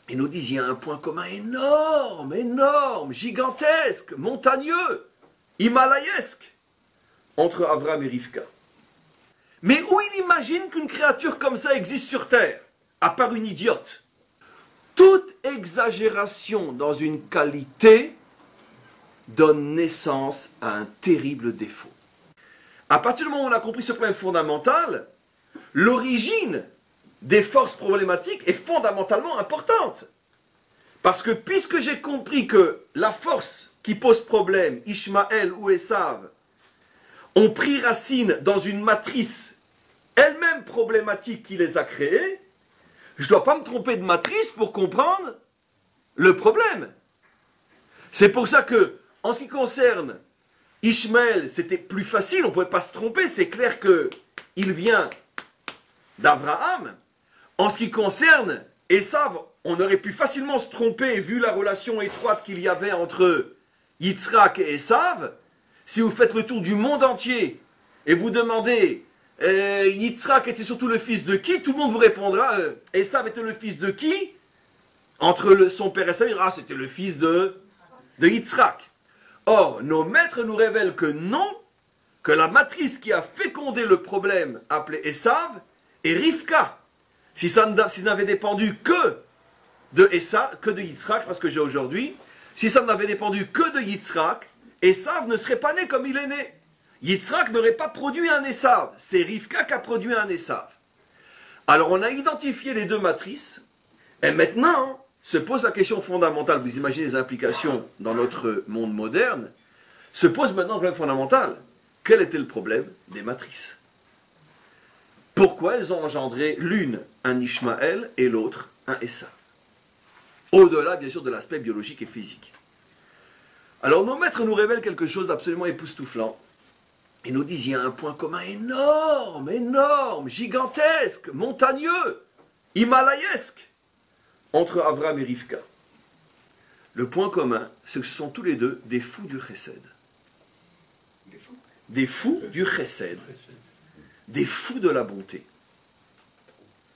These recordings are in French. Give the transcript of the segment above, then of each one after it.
Ils nous disent, il y a un point commun énorme, énorme, gigantesque, montagneux, himalayesque, entre Avram et Rivka. Mais où il imagine qu'une créature comme ça existe sur Terre, à part une idiote? Toute exagération dans une qualité donne naissance à un terrible défaut. À partir du moment où on a compris ce problème fondamental, l'origine des forces problématiques est fondamentalement importante. Parce que puisque j'ai compris que la force qui pose problème, Ishmaël ou Esav, ont pris racine dans une matrice elle-même problématique qui les a créées, je ne dois pas me tromper de matrice pour comprendre le problème. C'est pour ça que, en ce qui concerne Ishmaël, c'était plus facile, on ne pouvait pas se tromper, c'est clair qu'il vient d'Abraham. En ce qui concerne Esav, on aurait pu facilement se tromper vu la relation étroite qu'il y avait entre Yitzhak et Esav. Si vous faites le tour du monde entier et vous demandez Yitzhak était surtout le fils de qui, tout le monde vous répondra Esav était le fils de qui? Entre son père et Esav, il dira c'était le fils de Yitzhak. Or, nos maîtres nous révèlent que non, que la matrice qui a fécondé le problème appelé Esav est Rivka. Si ça n'avait dépendu que de Esav, que de Yitzhak, parce que j'ai aujourd'hui, si ça n'avait dépendu que de Yitzhak, Esav ne serait pas né comme il est né. Yitzhak n'aurait pas produit un Esav. C'est Rivka qui a produit un Esav. Alors on a identifié les deux matrices, et maintenant se pose la question fondamentale, vous imaginez les implications dans notre monde moderne, se pose maintenant le problème fondamental. Quel était le problème des matrices? Pourquoi elles ont engendré l'une un Ishmaël et l'autre un Esav? Au-delà, bien sûr, de l'aspect biologique et physique. Alors, nos maîtres nous révèlent quelque chose d'absolument époustouflant. Ils nous disent, il y a un point commun énorme, énorme, gigantesque, montagneux, himalayesque, entre Avram et Rivka. Le point commun, c'est que ce sont tous les deux des fous du chesed. Des fous du chesed. Des fous de la bonté.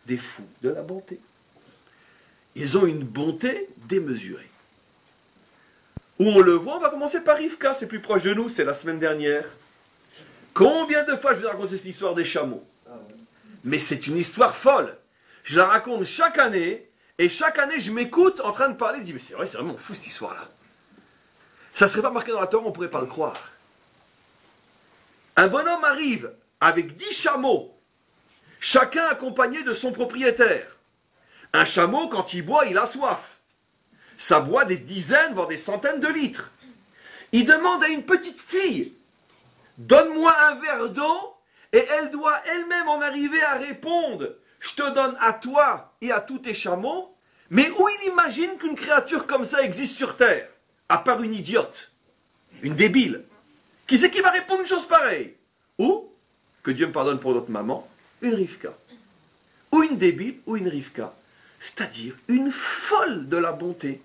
Des fous de la bonté. Ils ont une bonté démesurée. Où on le voit, on va commencer par Rivka, c'est plus proche de nous, c'est la semaine dernière. Combien de fois je vous ai raconté cette histoire des chameaux? Mais c'est une histoire folle. Je la raconte chaque année, et chaque année je m'écoute en train de parler, je dis mais c'est vrai, c'est vraiment fou cette histoire-là. Ça ne serait pas marqué dans la Torah, on ne pourrait pas le croire. Un bonhomme arrive avec 10 chameaux, chacun accompagné de son propriétaire. Un chameau, quand il boit, il a soif. Ça boit des dizaines, voire des centaines de litres. Il demande à une petite fille, donne-moi un verre d'eau, et elle doit elle-même en arriver à répondre, je te donne à toi et à tous tes chameaux, mais où il imagine qu'une créature comme ça existe sur Terre, à part une idiote, une débile. Qui c'est qui va répondre une chose pareille? Ou, que Dieu me pardonne pour notre maman, une Rivka. Ou une débile, ou une Rivka. C'est-à-dire une folle de la bonté.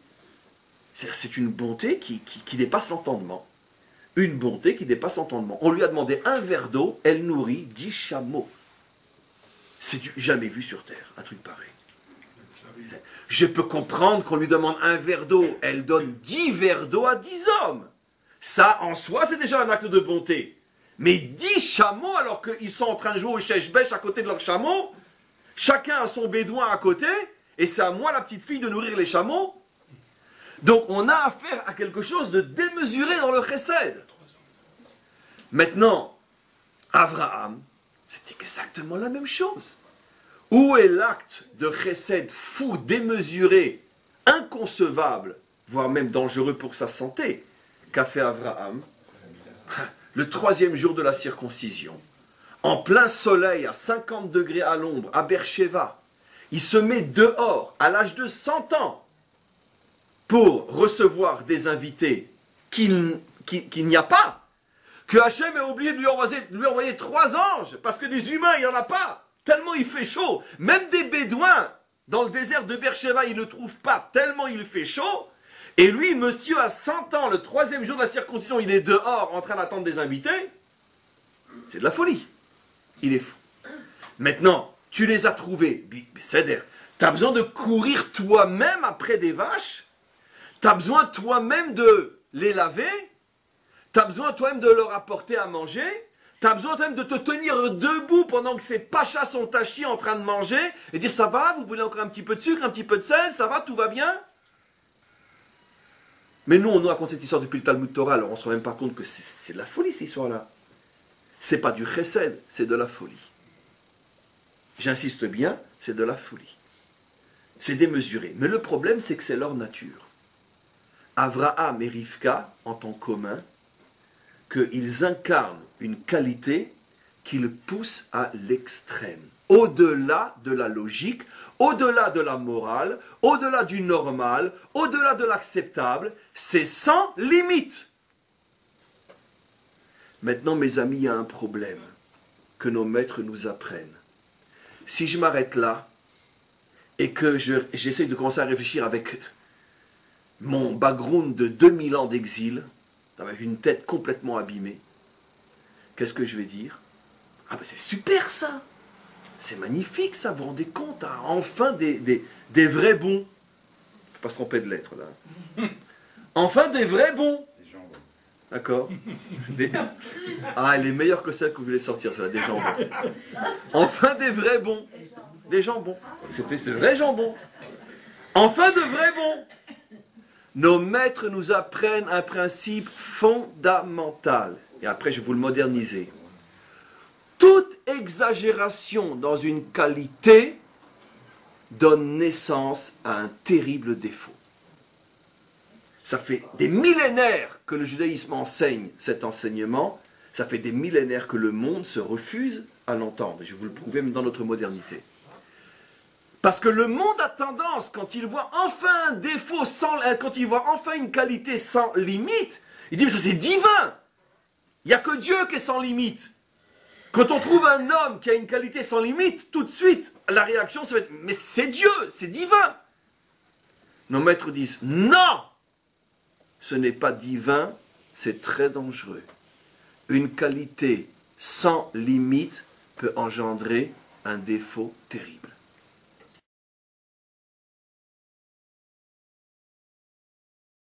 C'est une bonté qui dépasse l'entendement. Une bonté qui dépasse l'entendement. On lui a demandé un verre d'eau, elle nourrit 10 chameaux. C'est jamais vu sur Terre, un truc pareil. Je peux comprendre qu'on lui demande un verre d'eau, elle donne 10 verres d'eau à 10 hommes. Ça, en soi, c'est déjà un acte de bonté. Mais 10 chameaux, alors qu'ils sont en train de jouer au chèche-bêche à côté de leurs chameaux, chacun a son bédouin à côté, et c'est à moi, la petite fille, de nourrir les chameaux. Donc, on a affaire à quelque chose de démesuré dans le chesed. Maintenant, Abraham, c'est exactement la même chose. Où est l'acte de chesed fou, démesuré, inconcevable, voire même dangereux pour sa santé, qu'a fait Abraham le 3e jour de la circoncision, en plein soleil, à 50 degrés à l'ombre, à Beersheva? Il se met dehors, à l'âge de 100 ans, pour recevoir des invités qu'il n'y a pas, que Hachem est obligé de lui envoyer 3 anges, parce que des humains, il n'y en a pas, tellement il fait chaud. Même des bédouins, dans le désert de Beersheva, ils ne trouvent pas, tellement il fait chaud. Et lui, monsieur, à 100 ans, le 3e jour de la circoncision, il est dehors, en train d'attendre des invités. C'est de la folie. Il est fou. Maintenant, tu les as trouvés, Seder, Tu as besoin de courir toi-même après des vaches. Tu as besoin toi-même de les laver. Tu as besoin toi-même de leur apporter à manger. Tu as besoin toi-même de te tenir debout pendant que ces pachas sont tachis en train de manger et dire ça va, vous voulez encore un petit peu de sucre, un petit peu de sel, ça va, tout va bien? Mais nous, on nous raconte cette histoire depuis le Talmud Torah, alors on ne se rend même pas compte que c'est de la folie cette histoire-là. C'est pas du chesed, c'est de la folie. J'insiste bien, c'est de la folie. C'est démesuré. Mais le problème, c'est que c'est leur nature. Avraham et Rivka, en tant commun, qu'ils incarnent une qualité qui le pousse à l'extrême. Au-delà de la logique, au-delà de la morale, au-delà du normal, au-delà de l'acceptable, c'est sans limite. Maintenant, mes amis, il y a un problème que nos maîtres nous apprennent. Si je m'arrête là et que j'essaie de commencer à réfléchir avec mon background de 2000 ans d'exil, avec une tête complètement abîmée, qu'est-ce que je vais dire? Ah ben c'est super ça! C'est magnifique ça, vous vous rendez compte, hein, enfin des vrais bons. Il ne faut pas se tromper de lettres là. Enfin des vrais bons. D'accord? Ah, elle est meilleure que celle que vous voulez sortir, celle-là, des jambons. Enfin des vrais bons. Des jambons. C'était de vrais jambons. Enfin de vrais bons. Nos maîtres nous apprennent un principe fondamental. Et après, je vais vous le moderniser. Toute exagération dans une qualité donne naissance à un terrible défaut. Ça fait des millénaires que le judaïsme enseigne cet enseignement. Ça fait des millénaires que le monde se refuse à l'entendre. Je vais vous le prouver même dans notre modernité. Parce que le monde a tendance, quand il voit enfin un défaut, quand il voit enfin une qualité sans limite, il dit mais ça c'est divin. Il n'y a que Dieu qui est sans limite. Quand on trouve un homme qui a une qualité sans limite, tout de suite, la réaction ça va être mais c'est Dieu, c'est divin. Nos maîtres disent non, ce n'est pas divin, c'est très dangereux. Une qualité sans limite peut engendrer un défaut terrible.